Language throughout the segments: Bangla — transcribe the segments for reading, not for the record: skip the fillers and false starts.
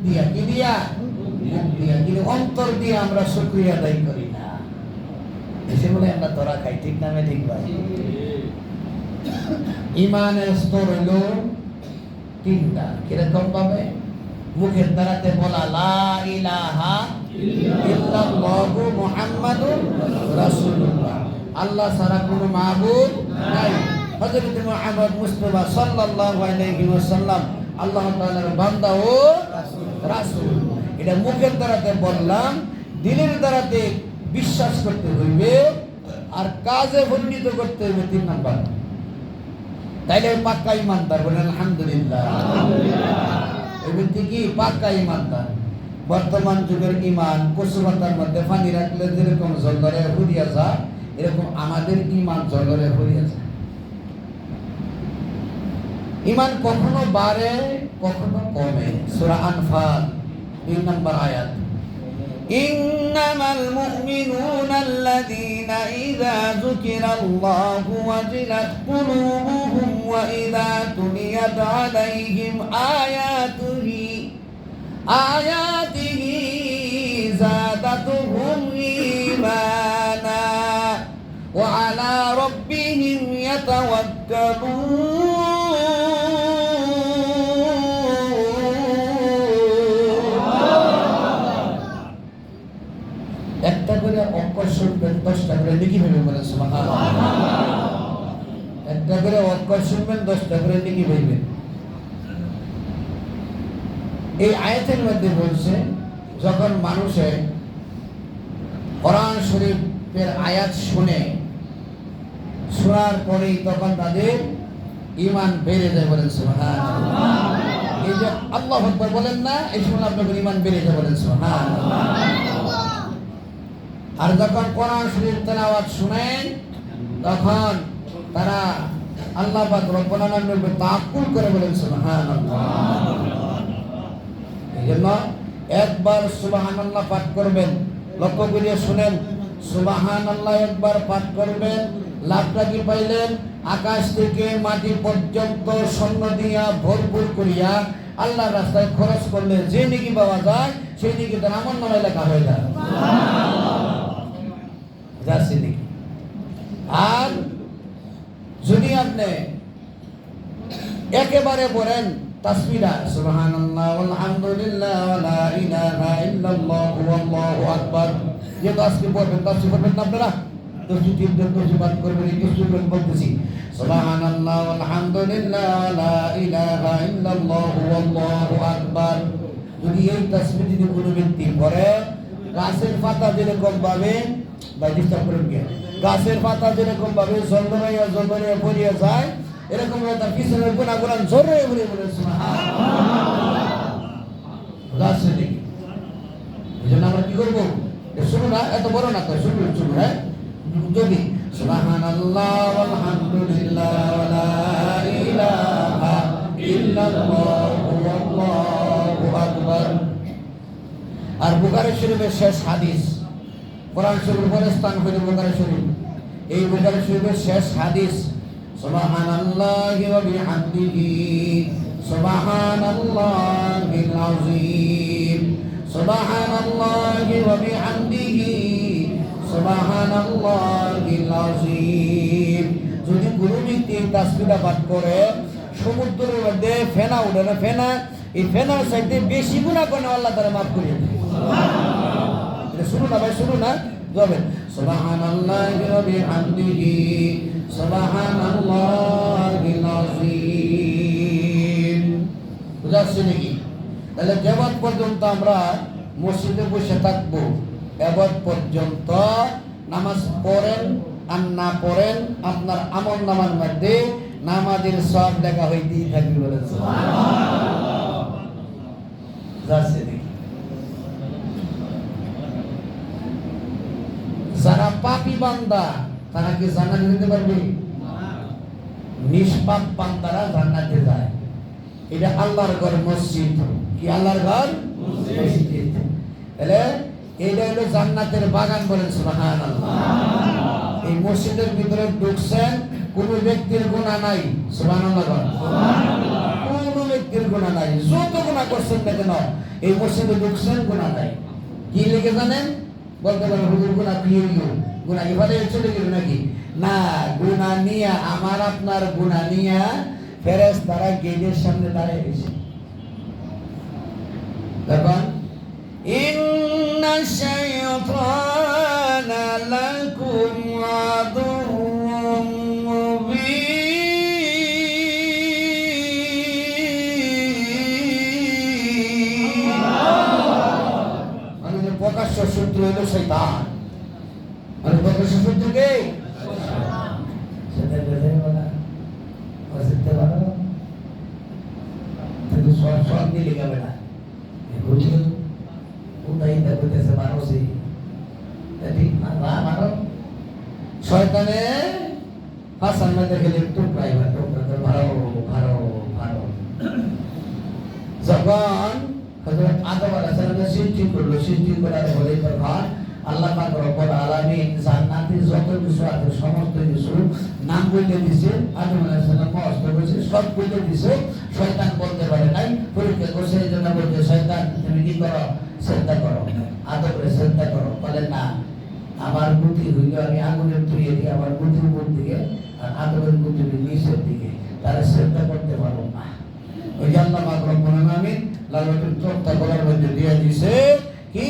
দিয়া কি দিয়া মুখ দিয়া, কিন্তু অন্তর দিয়ে আমরা শুকরিয়া আদায় করি না। এসে বলে আমরা তোরা খাই, ঠিক নামে ঠিক ভাই। ইমানের স্তর হলো তিনটা। কিরকম ভাবে? মুখের দ্বারাতে বলা লা ইলাহা ইল্লাল্লাহু মুহাম্মাদুর রাসূলুল্লাহ, আল্লাহ ছাড়া কোনো মাবুদ নাই। হযরত মুহাম্মদ মুস্তাফা সাল্লাল্লাহু আলাইহি ওয়াসাল্লাম আল্লাহ তাআলার বান্দা ও রাসূল। এটা মুখের দ্বারাতে বললাম, দিলের দ্বারাতে বিশ্বাস করতে হইবে, আর কাজে পরিণত করতে হইবে 3 নাম্বার। তাইলে পাক্কা ইমানদার। বলেন আলহামদুলিল্লাহ। এই ব্যক্তি কি পাক্কা ইমানদার। বর্তমান যুগের ইমান কচু পাতার মধ্যে পানি রাখলে যেরকম জলদরে হরিয়া যায়, এরকম আমাদের ইমান জলদরে হরিয়া যায়। ইমান কখনো বাড়ে কখনো কমে। সূরা আনফাল 2 নম্বর আয়াত, ইন্নামাল মুমিনুনা আল্লাযীনা ইযা যুকিরাল্লাহু ওয়াজিলাত কুলুবুহুম ওয়া ইযা তুলিয়াত আলাইহিম আয়াতুহি যাদাতুহুম ঈমানা ওয়া আলা রাব্বিহিম ইয়াতাওয়াক্কালুন। একটা করে অক্ষর শুনবেন 10টা করে নেকি পাবেন। বলেন সুবহানাল্লাহ। একটা করে অক্ষর শুনবেন 10টা করে নেকি পাবেন। এই আয়াতের মধ্যে বলছে, যখন মানুষে কোরআন শরীফের আয়াত শুনে, শোনার পরেই তখন তাদের ঈমান বেড়ে যায়। বলেন সুবহানাল্লাহ। এই যে আল্লাহু আকবার বলেন না, এই শুনে আপনাদের ঈমান বেড়ে যায়। বলেন সুবহানাল্লাহ। আর যখন কোরআন শরীফ তেলাওয়াত শুনেন, তখন তারা আল্লাহ পাক রব্বুল আলামিনের তাআক্কুল করে। বলেন সুবহানাল্লাহ। এইজন্য একবার সুবহানাল্লাহ পাঠ করবেন, লক্ষ্য করে শুনেন। সুবহানাল্লাহ একবার পাঠ করবেন, লাভটা কি পাইলেন? আকাশ থেকে মাটি পর্যন্ত স্বর্ণ দিয়া ভরপুর করিয়া আল্লাহর রাস্তায় খরচ করলে যে নেকি পাওয়া যায়, সেই নেকি তার আমলনামায় লেখা হয়ে যায়। যাচ্ছে নাকি? আর যদি আপনি একেবারে বলেন তাসবিহটা সুবহানাল্লাহ আলহামদুলিল্লাহ ওয়া লা ইলাহা ইল্লাল্লাহ ওয়াল্লাহু আকবার, যেহেতু আজকে পড়বেন তাফসীর পড়বেন না আপনারা, তসবিহ করবেন। এই কিছু বলতেছি, সুবহানাল্লাহ আলহামদুলিল্লাহ ওয়া লা ইলাহা ইল্লাল্লাহ ওয়াল্লাহু আকবার। যদি এই তাসবিহ যদি কোনো ব্যক্তি পড়ে, গাছের পাতা যেরকম ভাবে গাছের পাতা যেরকম ভাবে জলদরাইয়া পড়িয়া যায়, এরকম তার পিছনের গুণাগুণ জোরে বলে বলে গাছে দেখি। এই জন্য আমরা কি করবো? শুনো না, এত বড় না তো, শুনুন শুনুন। হ্যাঁ, যদি সুবহানাল্লাহ আলহামদুলিল্লাহ ওয়া লা ইলাহা ইল্লাল্লাহ ওয়াল্লাহু আকবার। আর বুখারী শরীফের শেষ হাদিস, কোরআন শরীফের পরে স্থান করে বুখারী শরীফ, এই বুখারী শরীফের শেষ হাদিস, সুবহানাল্লাহি ওয়া বিহামদিহি সুবহানাল্লাহিল আযীম, সুবহানাল্লাহি ওয়া বিহামদিহি সুবহানাল্লাহিল আযীম। যদি কোনো ব্যক্তি এই তাসবিহটা পাঠ করে, সমুদ্রের মধ্যে ফেনা উঠে না, ফেনা, এই ফেনার চাইতে বেশি গুনাহ করে আল্লাহ তাআলা মাফ করে দেন। শুনুন না ভাই, শুনুন না, যাবেন সুবহানাল্লাহি ওয়া বিহামদিহি সুবহানাল্লাহিল আযীম। বুঝাচ্ছে নাকি? তাহলে যেবাদ পর্যন্ত আমরা মসজিদে বসে থাকবো, এবাদ পর্যন্ত নামাজ পড়েন আর না পড়েন, আপনার আমল নামার মধ্যে নামাজের সব লেখা হইতেই থাকবে। বলেন সুবহানাল্লাহ। যাচ্ছে নাকি? যারা পাপী বান্দা তারা কি জান্নাতে যেতে পারবে? নিষ্পাপ বান্দারা জান্নাতে যায়। এটা আল্লাহর ঘর মসজিদ। কি আল্লাহর ঘর? মসজিদ। তাহলে এটা হলো জান্নাতের বাগান। বলেন সুবহানাল্লাহ। এই মসজিদের ভিতরে ঢুকছেন, কোন ব্যক্তির গুনাহ নাই। সুবহানাল্লাহ। কোন কোনো ব্যক্তির গুনাহ নাই, যত গুনাহ করছেন না কেন এই মসজিদে ঢুকছেন গুনাহ নাই। কি লিখে জানেন? বলতে পারেন হুজুর গুনাহ কি হইলো, গুনাহ এভাবে চলে গেল নাকি? না, গুনাহ নিয়া আমার আপনার গুনাহ নিয়া ফেরেশতারা গেটের সামনে দাঁড়িয়ে গেছে। তখন ইন্না শাইতানা লাকুম আদুউম মুবিন। মানে প্রকাশ্য শত্রু হলো শয়তান। মানে প্রকাশ্য শত্রু কে? সেটা বোঝাই না, বুঝতে পারো? কিন্তু সব দিলে যাবে না। হুজুর উদাই দেখতেছে মানুষই ঠিক না, মানো শয়তানে হাসান মধ্যে গেলে টুকরাই বা টুকরা ভালো ভালো ভালো। যখন হযরত আদম আলাইহিস সালাম সৃষ্টি করলো, সৃষ্টি করার পরে তখন আল্লাহ পাক রব্বুল আলামিন জান্নাতে যত কিছু আছে সমস্ত কিছু নাম বলে দিয়েছে। আদম আলাইহিস সালাম মস্ত করেছে, সব বলে দিয়েছে। শয়তান বলতে পারে নাই, পরীক্ষা করছে। এই জন্য বলছে শয়তান তুমি কি করো? শ্রদ্ধা করো, আদমরে শ্রদ্ধা করো। বলে না, আমার বুদ্ধি হইল আমি আগুনের তুলে দিই আমার বুদ্ধির উপর দিকে, আর আদমের বুদ্ধি নিচের দিকে, তারা শ্রদ্ধা করতে পারো না। ওই যে আল্লাহ পাক রব্বুল আলামিন লালনের চোখটা গলার মধ্যে দিয়ে দিয়েছে। কি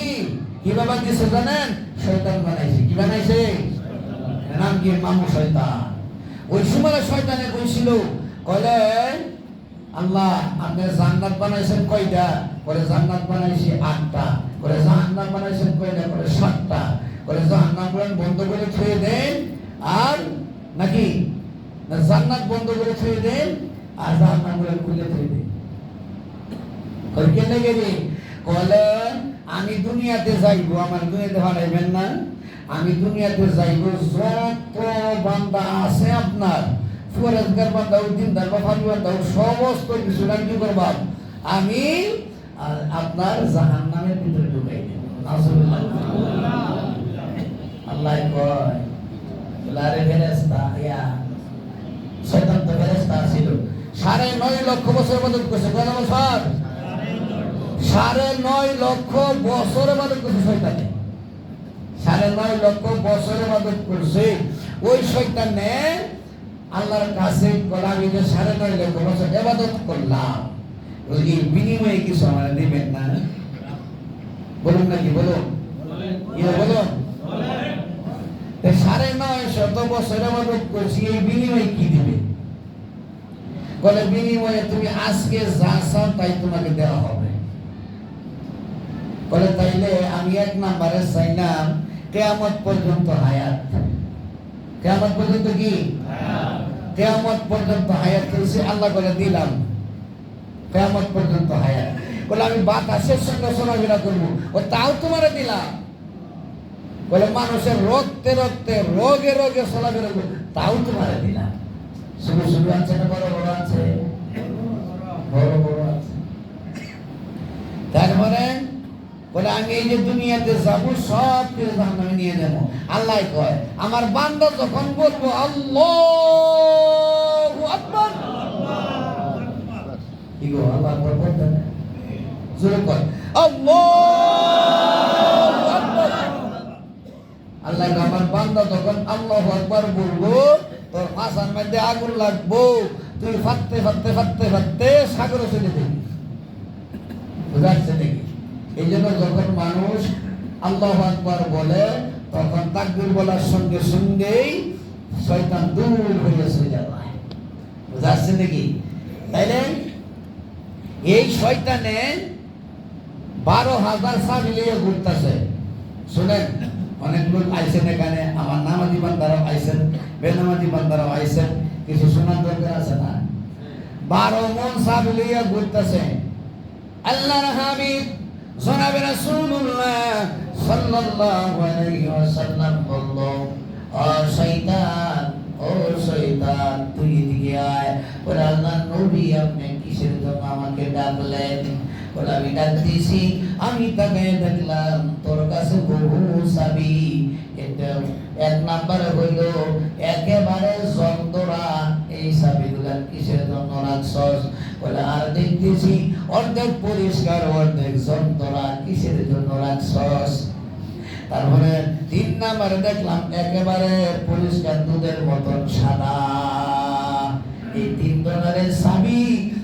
কিভাবে দিয়েছে জানেন? শয়তান বানাইছে। কি বানাইছে? নাম কি? মামু শয়তান। ওই সময় শয়তানে কইছিল, কইলে আল্লাহ আপনি জান্নাত বানাইছেন কয়টা? করে জান্নাত বানাইছি 8টা। করে জাহান্নাম বানাইছেন কয়টা? করে 7টা। করে জাহান্নাম বন্ধ করে ছুঁয়ে দেন আর নাকি না জান্নাত বন্ধ করে ছুঁয়ে দেন আর জাহান্নাম খুলে ছুঁয়ে দেন। কেন গেলে? কলে আমি দুনিয়াতে যাইব, আমার দুনিয়াতে বানাইবেন না। আমি দুনিয়াতে যাইব, যত বান্দা আছে আপনার ফরেজগার বান্দা, দিনদার বা ফাঁকি বান্দা, সমস্ত কিছু কি করবা? আমি আপনার জাহান্নামের ভিতরে ঢুকাই দেব। আল্লাহ কয় লারে ফেরেশতা ইয়া শয়তান তো ফেরেশতা ছিল। 9.5 লক্ষ বছর ইবাদত করছে। কত বছর? 9.5 লক্ষ বছর ইবাদত করছে শয়তানে। 9.5 লক্ষ বছর ইবাদত করছে। ওই শয়তানে আল্লাহর কাছে বলা, আমি যে 9.5 লক্ষ বছর ইবাদত করলাম, এই বিনিময়ে কিছু আমার দিবেন না? বলুন নাকি? বলুন, বলুন। 9.5 বছর ইবাদত করছি, এই বিনিময়ে কি দিবে? বলে বিনিময়ে তুমি আজকে যা চাও তাই তোমাকে দেওয়া হবে। বলে তাইলে আমি 1 নম্বরে চাইলাম কিয়ামত পর্যন্ত হায়াত। কিয়ামত পর্যন্ত কি? কিয়ামত পর্যন্ত হায়াত কইছে আল্লাহ করে দিলাম। কিয়ামত পর্যন্ত হায়াত। বলে আমি বাতাসের সঙ্গে চলাফেরা করবো, ও তাও তোমারে দিলাম। বলে মানুষের রক্তে রক্তে রোগে রোগে চলাফেরা করবো, তাও তোমারে দিলাম। শুধু শুধু আছে না বড় বড় আছে? বড় বড় আছে। তারপরে বলে আমি এই যে দুনিয়াতে যাবো সব কিছু জাহান্নামে নিয়ে যাবো। আল্লাহ কয় আমার বান্দা যখন বলবো আল্লাহু আকবার, কি গো আল্লাহ আকবার বলতে না? জোরে কয় আল্লাহু আকবার। আল্লাহ আমার বান্দা যখন আল্লাহু আকবার বলবো, তোর মাথার মধ্যে আগুন লাগবো, তুই ফাটতে ফাটতে ফাটতে ফাটতে সাগরে চলে যাবি। বুঝাচ্ছে নাকি? এই জন্য যখন মানুষ আল্লাহু আকবার বলে তখন তাকবীর বলার সঙ্গে সঙ্গেই শয়তান দূর হয়ে চলে যায়। বুঝাচ্ছে নাকি? তাইলে এই শয়তানে 12,000 চাবি নিয়ে ঘুরতেছে। শুনেন, অনেক লোক আইসেন এখানে, আমার নামাজি বান্দারাও আইসেন, বেনামাজি বান্দারাও আইসেন, কিছু শোনার দরকার আছে না? 12 মন চাবি নিয়ে ঘুরতেছে। আল্লাহর হাবিব জনাবে রাসূলুল্লাহ সাল্লাল্লাহু আলাইহি ওয়াসাল্লাম বলল, ও শয়তান, ও শয়তান তুই এদিকে আয়। বলে আল্লাহর নবী আপনি কিসের জন্য আমাকে ডাকলেন? বলে আমি ডাক দিয়েছি, আমি তাকে দেখলাম তোর কাছে বহু চাবি, কিন্তু এক নম্বরে হইল একেবারে যন্ত্ররা এই চাবিগুলা কিসের জন্য রাখছস? বলে আর দেখতেছি অর্ধেক পরিষ্কার অর্ধেক যন্ত্ররা কিসের জন্য রাখছস? তারপরে 3 নম্বরে দেখলাম একেবারে পরিষ্কার দুধের মতন সাদা। এই 3 ধরনের চাবি,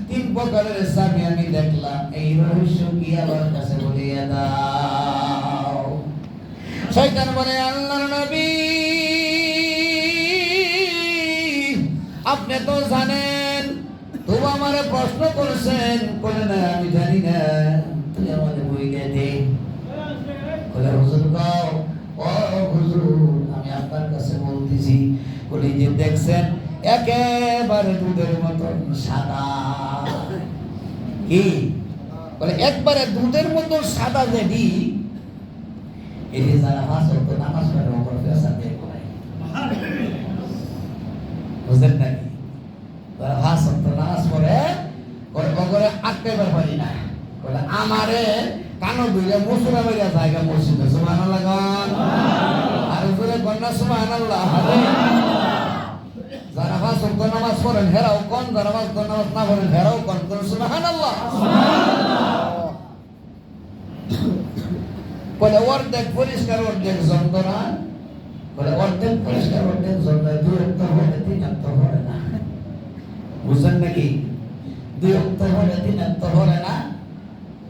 3 প্রকারের চাবি আমি দেখলাম। এই রহস্য কি আমার কাছে বলিয়া দাও। শয়তান বলে আল্লাহর নবী আপনি তো জানেন, তুমি আমারে প্রশ্ন করেছেন। বলে না আমি জানি না, তুই আমাদের বইটা দে। বলে হুজুর কও। ও হুজুর আমি আপনার কাছে বলতেছি। বলে যে দেখছেন একেবারে দুধের মতন সাদা। কি বলে? একবারে দুধের মতন সাদা যেটি, এটি যারা 5 ওয়াক্ত নামাজ পড়ে ওপর ফেসাদ দিয়ে পড়ায়। বুঝলেন নাকি? যারা 5 ওয়াক্ত নামাজ পড়ে ওপরে আটকাইবার পারি না। বলে আমারে কানো দুইলে মুসুরা বেরিয়া জায়গা মসজিদে। সুবহানাল্লাহ গান আর জোরে কন্যা সুবহানাল্লাহ। যারা 5 ওয়াক্ত নামাজ পড়েন হেরাও কোন, যারা 5 ওয়াক্ত নামাজ না পড়েন হেরাও কোন সুবহানাল্লাহ। বলে অর্ধেক পরিষ্কার অর্ধেক যন্ত্রণা। বলে অর্ধেক পরিষ্কার অর্ধেক যন্ত্রণা 2 ওয়াক্ত হলে 3 ওয়াক্ত হলে না। বুঝলেন নাকি? 2 ওয়াক্ত হলে 3 ওয়াক্ত হলে না।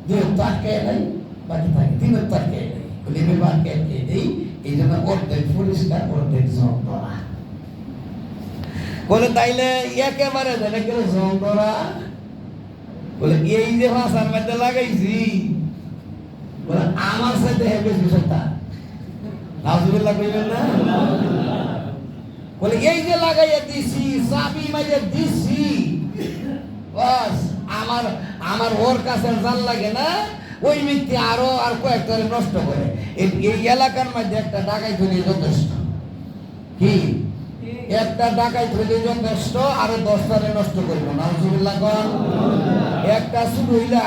2 ওয়াক্ত আটকে নাই, বাকি থাকে 3 ওয়াক্ত আটকে নাই। বলে এভাবে আটকে দেই, এই জন্য অর্ধেক পরিষ্কার অর্ধেক যন্ত্রণা। বলে তাইলে একেবারে ধরে গেল যন্ত্রণা। বলে এই যে ভাষার মধ্যে লাগাইছি, বলে আমার সাথে হেবে বিষয়টা নাউজুবিল্লাহ কইবেন না? বলে এই যে লাগাইয়া দিছি, চাবি মাইরে দিছি, বাস আমার ওর কাছে জান লাগে না। ওই ব্যক্তি আরো আর কয়েকটা নষ্ট করে। এই এলাকার মধ্যে একটা ডাকাই ধরে যথেষ্ট। কি একটা ডাকাই ধরে যথেষ্ট, আরো 10টারে নষ্ট করবো। নাউজুবিল্লাহ কোন? একটা শুরু হইলে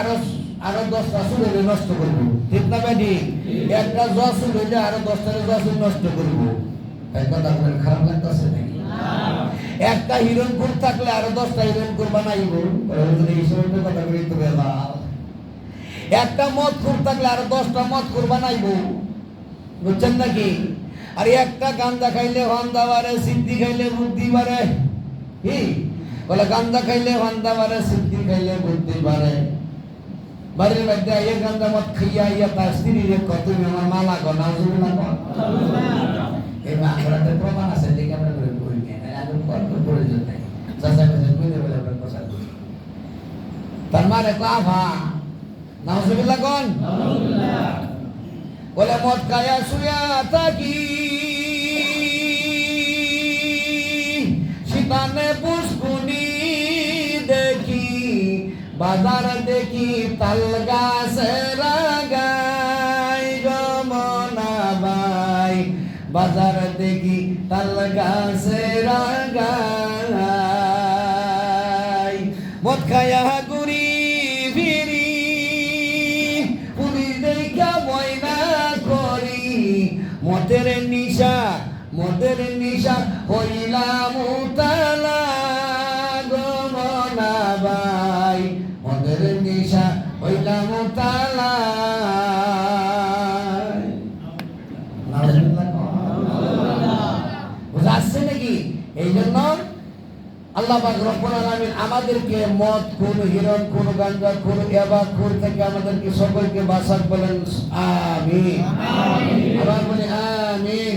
আরো 10টা শুরু হইলে নষ্ট করবো। ঠিক না বেটি? একটা জজ শুরু হইলে আরো 10টারে জজ নষ্ট করবো। এই কথা বলেন খারাপ লাগতেছে নাকি? একটা হিরণপুর থাকলে আরো 10টা হিরণপুর বানাইবো। এই সময় কথা বলি তো বেলা। একটা মদখোর থাকলে আরো 10টা মদখোর বানাইবো। বুঝছেন নাকি? আর একটা গাঁজা খাইলে ভান্দা বাড়ে, সিদ্ধি খাইলে বুদ্ধি বাড়ে। কি বলে? গাঁজা খাইলে ভান্দা বাড়ে, সিদ্ধি খাইলে বুদ্ধি বাড়ে। বাড়ির মধ্যে এই গাঁজা মদ খাইয়া ইয়া তার স্ত্রীরে কত আমার মালা গো। নাউজুবিল্লাহ কোন? এই মাগরাতে প্রমাণ আছে, দেখে আমরা করে করি না। আগে কত প্রয়োজন নাই। চাচা কাছে কইলে বলে আমরা কথা কই। তার মানে কাভা। নাউজুবিল্লাহ কোন? নাউজুবিল্লাহ। বলে মদ খায়া শুয়া থাকি, শীতানে পুষ্কুনি দেখি, বাজার দেখি তাল গাছের গাই গমনা বাই। বাজার দেখি তাল গাছের গাই, মদ খায়া গুড়ি ফিরি, পুলিশ দেখা ময়না করি। মদের নিশা হইলাম উতালা গমনা বাই। মদের নিশা হইলাম উতালা। বুঝাচ্ছে নাকি? এই জন্য আল্লাহ পাক রব্বুল আলামিন আমাদেরকে মদ খুন, হিরণ খুন, গাঞ্জা খুন, ইয়াবা খুন থেকে আমাদেরকে সকলকে বাঁচাক। বলেন আমিন। আবার বলি আমিন।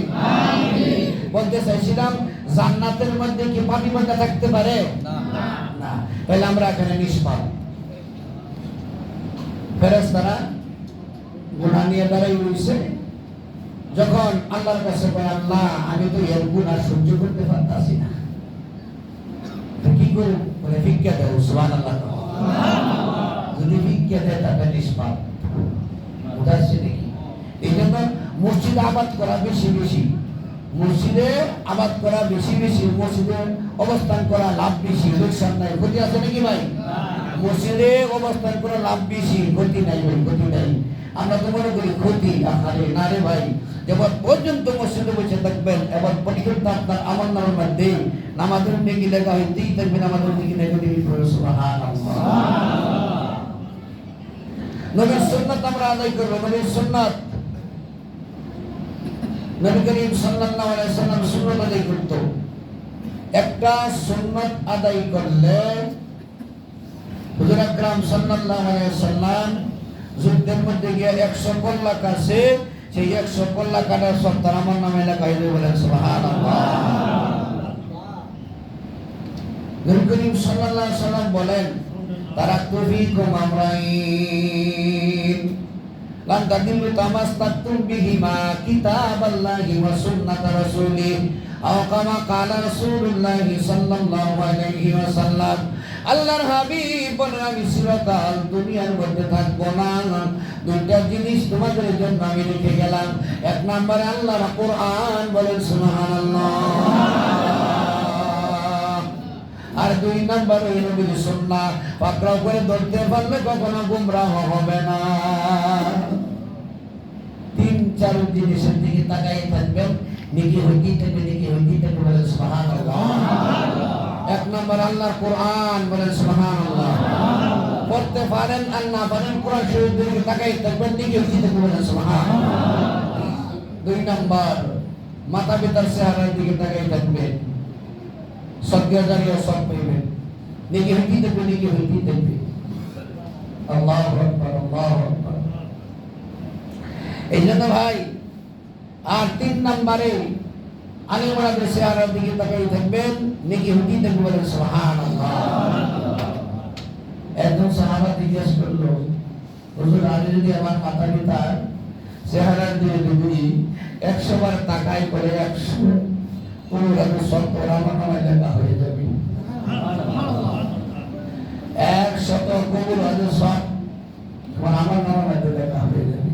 বলতে চাইছিলাম জান্নাতের মধ্যে কি পানি বাঁধা থাকতে পারে? না। তাহলে আমরা এখানে নিষ্পাপ। ফেরেশতারা গুনাহ নিয়ে দাঁড়াই রইছে। যখন আল্লাহর কাছে বলে আল্লাহ আমি তো এর গুনাহ সহ্য করতে পারতাছি না, কি করব? বলে ভিক্ষা দাও। সুবহানাল্লাহ। যদি ভিক্ষা দেয় তাহলে নিষ্পাপ। বুঝাচ্ছে নাকি? এই জন্য মসজিদে আবাদ করা বেশি বেশি, মসজিদে আবাদ করা বেশি বেশি, মসজিদে অবস্থান করা লাভ বেশি। লোকসান নাই, ক্ষতি আছে নাকি ভাই? মসজিদে অবস্থান করা লাভ বেশি, ক্ষতি নাই ভাই, ক্ষতি নাই। আমরা তো মনে করি ক্ষতি। আরে না রে ভাই, যেমন পর্যন্ত মসজিদে বসে থাকবেন এবার পর্যন্ত আপনার আমার নামের মধ্যে নামাজের নেকি লেখা হইতেই থাকবেন, আমাদের নেকি লেখা দিবি। সুবহানাল্লাহ। নবীর সুন্নাত আমরা আদায় করব। নবীর সুন্নাত, নবী করিম সাল্লাল্লাহু আলাইহি ওয়াসাল্লাম সুন্নাত আদায় করত। একটা সুন্নাত আদায় করলে হুজুর আকরাম সাল্লাল্লাহু আলাইহি ওয়াসাল্লাম যুদ্ধের মধ্যে গিয়ে 100 কল্লা কাছে, সেই 100 কল্লা কাটার সব তার আমার নামে লেখা হয়ে বলেন সুবহানাল্লাহ। নবী করিম সাল্লাল্লাহু আলাইহি ওয়াসাল্লাম বলেন, তারাকতু ফীকুম আমরাইন লান তাদিল্লু তামাসসাকতুম বিহিমা কিতাবাল্লাহি ওয়া সুন্নাতা রাসূলিহি আও কামা ক্বালা রাসূলুল্লাহি সাল্লাল্লাহু আলাইহি ওয়াসাল্লাম। আল্লাহর হাবিব বলেন, আমি চিরকাল দুনিয়ার মধ্যে থাকবো না, দুইটা জিনিস তোমাদের জন্য আমি রেখে গেলাম। এক নম্বরে আল্লাহর কোরআন, বলেন সুবহানাল্লাহ, আর দুই নম্বরে নবীর সুন্নাহ। পাকড়াও করে ধরতে পারলে কখনো গুমরাহ হবে না। তিন চার জিনিসের দিকে তাকাই থাকবেন, নেকি হইতেই থাকবে, নেকি হইতেই থাকবে, বলেন সুবহানাল্লাহ। এক নম্বর আল্লাহর কোরআন, বলেন সুবহানাল্লাহ। পড়তে পারেন আর না পারেন, কোরআন শরীফের দিকে তাকাই থাকবেন, নেকি হইতেই থাকবে, বলেন সুবহানাল্লাহ। দুই নম্বর মাতা পিতার চেহারার দিকে তাকাই থাকবেন, সদ্গা জারিয়া সব পাইবেন, নেকি হইতেই থাকবে, নেকি হইতেই থাকবে। আল্লাহু আকবার, আল্লাহু আকবার। এই জন্য ভাই, আর তিন নম্বরে আলিমুলাদের চেহারার দিকে তাকাই থাকবেন, নেকি হইতেই থাকবে, বলেন সুবহানাল্লাহ। একজন সাহাবা জিজ্ঞেস করলো, হুজুর, আমি যদি আমার মাতা পিতার চেহারার দিকে যদি 100 বার তাকাই করে 100 পুরো সত্তর আমার নামে লেখা হয়ে যাবে। 100 কবুল হজর সব আমার নামের মধ্যে লেখা হয়ে যাবে।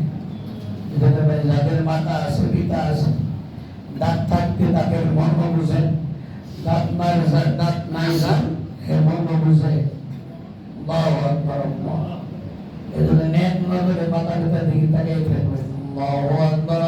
যাদের মাতা আছে, পিতা আছে, দাঁত থাকতে দাঁতের মর্ম বুঝে, দাঁত নাই যান এর মর্ম বুঝে। আল্লাহু আকবার, আল্লাহ। এজন্য নেক নজরে মাতা পিতার দিকে তাকিয়ে থাকবেন। আল্লাহু আকবার।